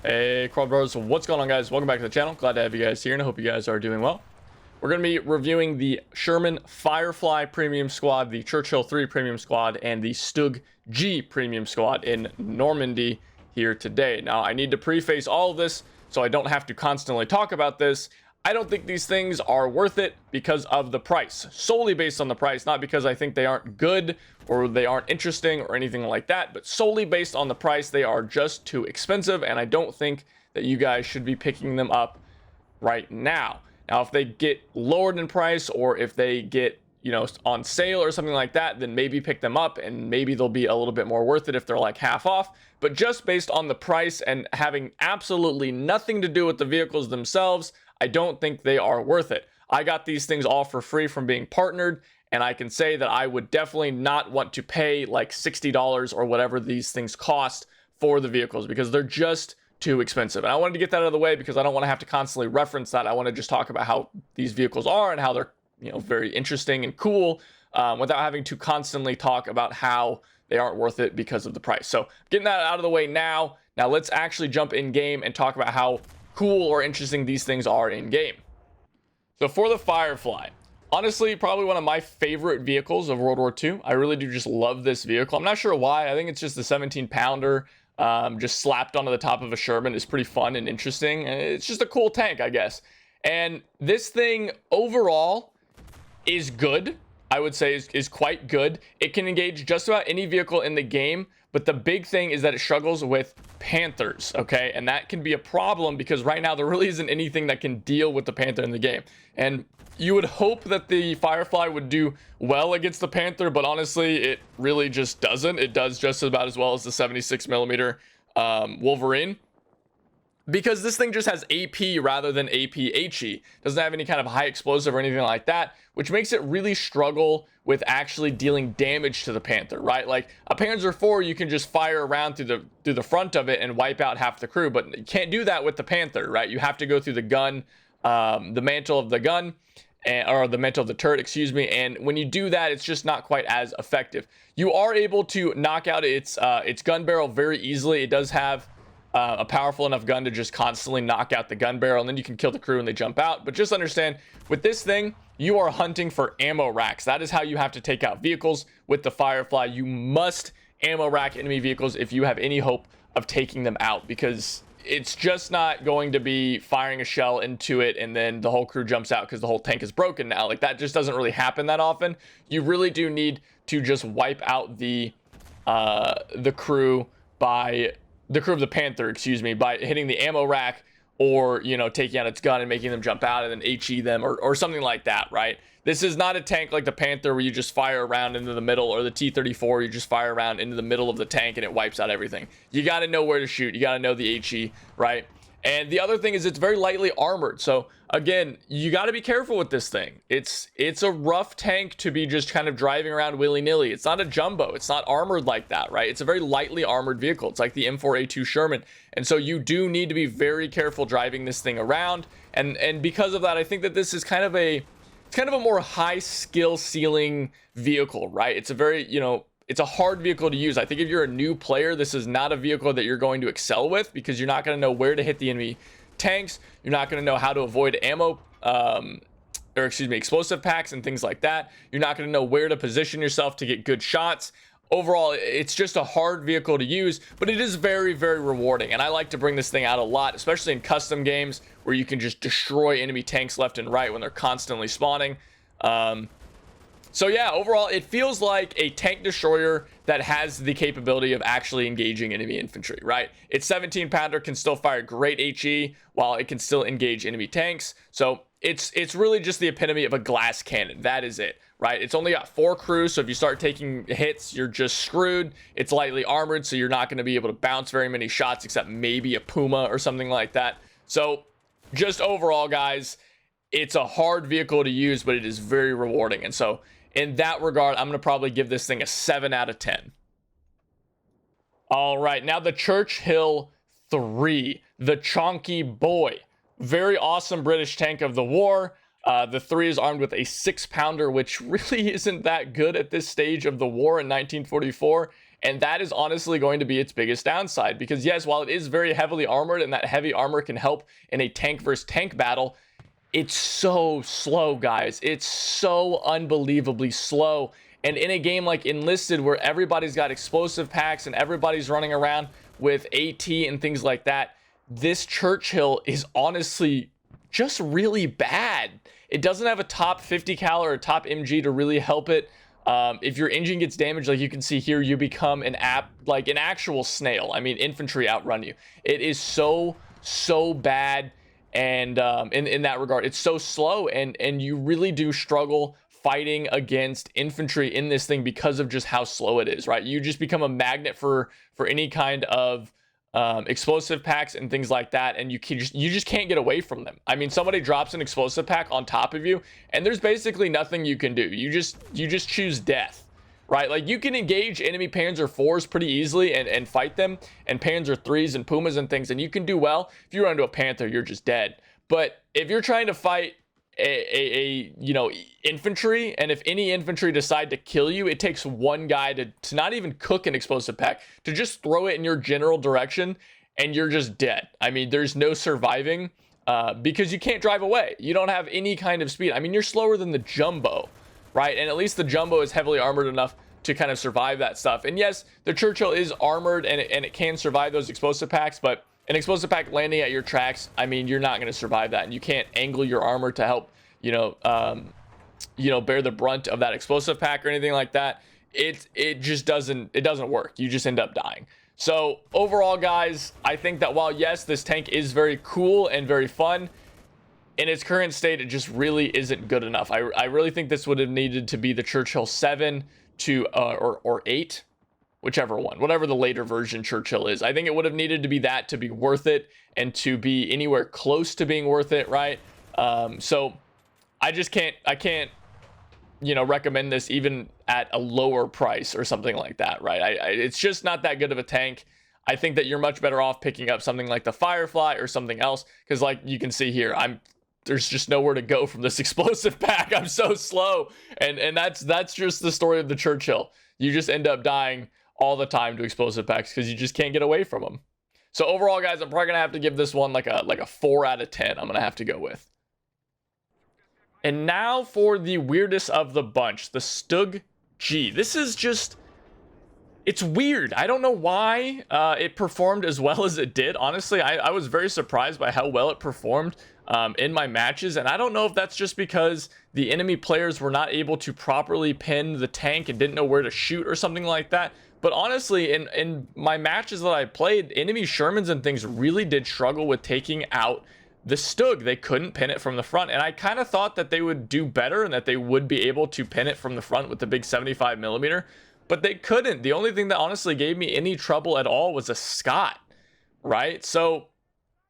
Hey, Quad Bros, what's going on, guys? Welcome back to the channel. Glad to have you guys here, and I hope you guys are doing well. We're going to be reviewing the Sherman Firefly Premium Squad, the Churchill III Premium Squad, and the STUG Premium Squad in Normandy here today. Now, I need to preface all of this so I don't have to constantly talk about this. I don't think these things are worth it because of the price, solely based on the price, not because I think they aren't good or they aren't interesting or anything like that, but solely based on the price. They are just too expensive, and I don't think that you guys should be picking them up right now. Now, if they get lowered in price, or if they get, on sale or something like that, then maybe pick them up and maybe they'll be a little bit more worth it if they're like half off. But just based on the price and having absolutely nothing to do with the vehicles themselves, I don't think they are worth it. I got these things all for free from being partnered, and I can say that I would definitely not want to pay like $60 or whatever these things cost for the vehicles, because they're just too expensive. And I wanted to get that out of the way because I don't want to have to constantly reference that. I want to just talk about how these vehicles are and how they're, very interesting and cool, without having to constantly talk about how they aren't worth it because of the price. So getting that out of the way now. Now let's actually jump in game and talk about how cool or interesting these things are in game. So for the Firefly, honestly, probably one of my favorite vehicles of World War II. I really do just love this vehicle. I'm not sure why. I think it's just the 17-pounder. Just slapped onto the top of a Sherman is pretty fun and interesting. It's just a cool tank, I guess. And this thing overall is good. I would say is quite good. It can engage just about any vehicle in the game, but the big thing is that it struggles with Panthers, okay? And that can be a problem because right now there really isn't anything that can deal with the Panther in the game. And you would hope that the Firefly would do well against the Panther, but honestly, it really just doesn't. It does just about as well as the 76mm Wolverine, because this thing just has AP rather than APHE. Doesn't have any kind of high explosive or anything like that, which makes it really struggle with actually dealing damage to the Panther, right? Like a Panzer IV, you can just fire around through the front of it and wipe out half the crew, but you can't do that with the Panther, right? You have to go through the gun, the mantle of the gun, or the mantle of the turret, excuse me. And when you do that, it's just not quite as effective. You are able to knock out its gun barrel very easily. It does have a powerful enough gun to just constantly knock out the gun barrel, and then you can kill the crew and they jump out. But just understand, with this thing, you are hunting for ammo racks. That is how you have to take out vehicles with the Firefly. You must ammo rack enemy vehicles if you have any hope of taking them out, because it's just not going to be firing a shell into it and then the whole crew jumps out because the whole tank is broken now. Like, that just doesn't really happen that often. You really do need to just wipe out the crew of the Panther, excuse me, by hitting the ammo rack, or, taking out its gun and making them jump out and then HE them, or something like that, right? This is not a tank like the Panther where you just fire around into the middle, or the T-34, you just fire around into the middle of the tank and it wipes out everything. You got to know where to shoot. You got to know the HE, right? And the other thing is it's very lightly armored. So again, you got to be careful with this thing. It's a rough tank to be just kind of driving around willy-nilly. It's not a jumbo. It's not armored like that, right? It's a very lightly armored vehicle. It's like the M4A2 Sherman. And so you do need to be very careful driving this thing around. And because of that, I think that this is kind of a more high skill ceiling vehicle, right? It's a very, it's a hard vehicle to use. I think if you're a new player, this is not a vehicle that you're going to excel with, because you're not going to know where to hit the enemy tanks. You're not going to know how to avoid explosive packs and things like that. You're not going to know where to position yourself to get good shots. Overall, it's just a hard vehicle to use, but it is very, very rewarding. And I like to bring this thing out a lot, especially in custom games where you can just destroy enemy tanks left and right when they're constantly spawning. So yeah, overall, it feels like a tank destroyer that has the capability of actually engaging enemy infantry, right? Its 17-pounder can still fire great HE while it can still engage enemy tanks. So it's really just the epitome of a glass cannon. That is it, right? It's only got 4 crews, so if you start taking hits, you're just screwed. It's lightly armored, so you're not going to be able to bounce very many shots except maybe a Puma or something like that. So just overall, guys, it's a hard vehicle to use, but it is very rewarding. And so in that regard, I'm going to probably give this thing a 7 out of 10. All right, now the Churchill III, the chonky boy. Very awesome British tank of the war. The 3 is armed with a 6-pounder, which really isn't that good at this stage of the war in 1944. And that is honestly going to be its biggest downside, because yes, while it is very heavily armored and that heavy armor can help in a tank versus tank battle, it's so slow, guys. It's so unbelievably slow. And in a game like Enlisted, where everybody's got explosive packs and everybody's running around with AT and things like that, this Churchill is honestly just really bad. It doesn't have a top 50 cal or a top MG to really help it. If your engine gets damaged, like you can see here, you become an actual snail. I mean, infantry outrun you. It is so bad. And in that regard, it's so slow, and you really do struggle fighting against infantry in this thing because of just how slow it is, right? You just become a magnet for any kind of explosive packs and things like that, and you just can't get away from them. I mean, somebody drops an explosive pack on top of you, and there's basically nothing you can do. You just choose death, right? Like, you can engage enemy Panzer IVs pretty easily and fight them, and Panzer IIIs and Pumas and things, and you can do well. If you run into a Panther, you're just dead. But if you're trying to fight infantry, and if any infantry decide to kill you, it takes one guy to not even cook an explosive pack, to just throw it in your general direction, and you're just dead. I mean, there's no surviving because you can't drive away. You don't have any kind of speed. I mean, you're slower than the Jumbo, right? And at least the Jumbo is heavily armored enough to kind of survive that stuff. And yes, the Churchill is armored and it can survive those explosive packs, but an explosive pack landing at your tracks, I mean, you're not going to survive that, and you can't angle your armor to help, bear the brunt of that explosive pack or anything like that. It just doesn't work. You just end up dying. So overall, guys, I think that while yes, this tank is very cool and very fun, in its current state, it just really isn't good enough. I really think this would have needed to be the Churchill 7 to or 8. Whichever one, whatever the later version Churchill is. I think it would have needed to be that to be worth it, and to be anywhere close to being worth it, right? So I can't, recommend this even at a lower price or something like that, right? It's just not that good of a tank. I think that you're much better off picking up something like the Firefly or something else, because like you can see here, there's just nowhere to go from this explosive pack. I'm so slow, and that's just the story of the Churchill. You just end up dying all the time to explosive packs because you just can't get away from them. So overall, guys, I'm probably gonna have to give this one like a 4 out of 10. I'm gonna have to go with. And now for the weirdest of the bunch, the STUG G. This is just, it's weird. I don't know why it performed as well as it did. Honestly, I was very surprised by how well it performed in my matches, and I don't know if that's just because the enemy players were not able to properly pin the tank and didn't know where to shoot or something like that. But honestly, in my matches that I played, enemy Shermans and things really did struggle with taking out the STUG. They couldn't pin it from the front, and I kind of thought that they would do better and that they would be able to pin it from the front with the big 75mm, but they couldn't. The only thing that honestly gave me any trouble at all was a Scott, right? So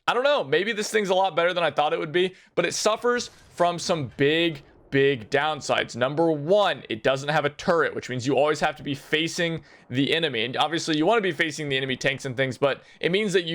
I don't know, maybe this thing's a lot better than I thought it would be, but it suffers from some big downsides. Number one, it doesn't have a turret, which means you always have to be facing the enemy, and obviously you want to be facing the enemy tanks and things, but it means that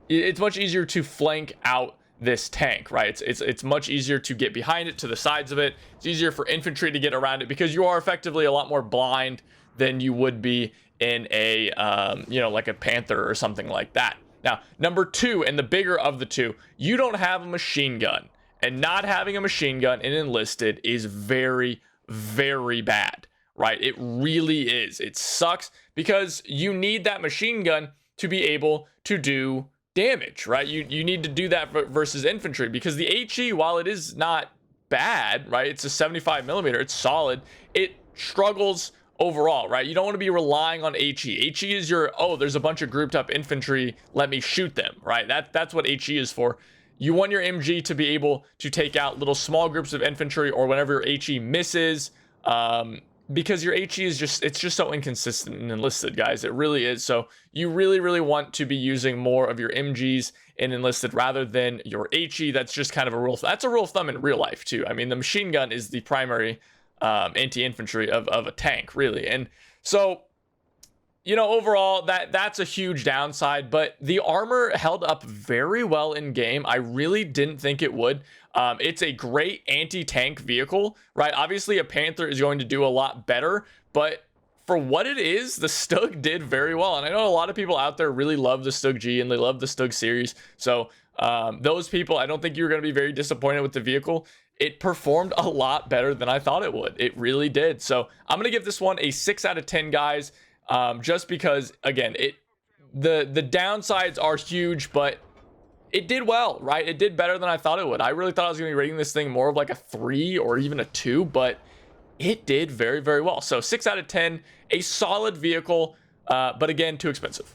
it's much easier to flank out this tank, right? It's much easier to get behind it, to the sides of it. It's easier for infantry to get around it because you are effectively a lot more blind than you would be in a like a Panther or something like that. Now, number two, and the bigger of the two, you don't have a machine gun. And not having a machine gun in Enlisted is very, very bad, right? It really is. It sucks because you need that machine gun to be able to do damage, right? You need to do that versus infantry, because the HE, while it is not bad, right? It's a 75mm, it's solid. It struggles overall, right? You don't want to be relying on HE. HE is your, oh, there's a bunch of grouped up infantry, let me shoot them, right? That's what HE is for. You want your MG to be able to take out little small groups of infantry, or whenever your HE misses, because your HE is it's just so inconsistent in Enlisted, guys. It really is. So you really want to be using more of your MGs in Enlisted rather than your HE. That's just kind of a rule. That's a rule of thumb in real life too. I mean, the machine gun is the primary anti-infantry of a tank, really. And so, overall, that's a huge downside, but the armor held up very well in game. I really didn't think it would. It's a great anti-tank vehicle, right? Obviously, a Panther is going to do a lot better, but for what it is, the STUG did very well. And I know a lot of people out there really love the STUG G and they love the STUG series. So those people, I don't think you're going to be very disappointed with the vehicle. It performed a lot better than I thought it would. It really did. So I'm going to give this one a 6 out of 10, guys, just because, again, the downsides are huge, but it did well, right? It did better than I thought it would. I really thought I was going to be rating this thing more of like a 3 or even a 2, but it did very, very well. So 6 out of 10, a solid vehicle, but again, too expensive.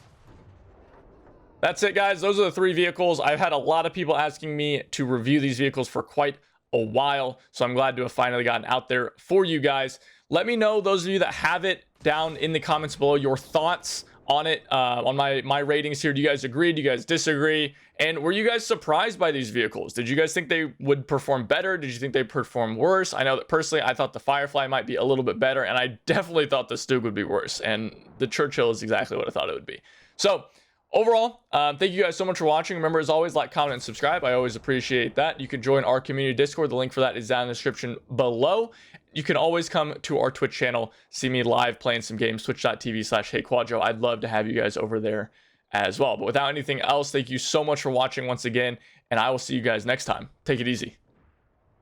That's it, guys. Those are the 3 vehicles. I've had a lot of people asking me to review these vehicles for quite a while, so I'm glad to have finally gotten out there for you guys. Let me know, those of you that have it, down in the comments below, your thoughts on it, on my ratings here. Do you guys agree? Do you guys disagree? And were you guys surprised by these vehicles? Did you guys think they would perform better? Did you think they perform worse? I know that personally, I thought the Firefly might be a little bit better, and I definitely thought the STUG would be worse, and the Churchill is exactly what I thought it would be. So overall, thank you guys so much for watching. Remember, as always, like, comment, and subscribe. I always appreciate that. You can join our community Discord. The link for that is down in the description below. You can always come to our Twitch channel, see me live playing some games, twitch.tv/HeyQuadro. I'd love to have you guys over there as well. But without anything else, thank you so much for watching once again, and I will see you guys next time. Take it easy.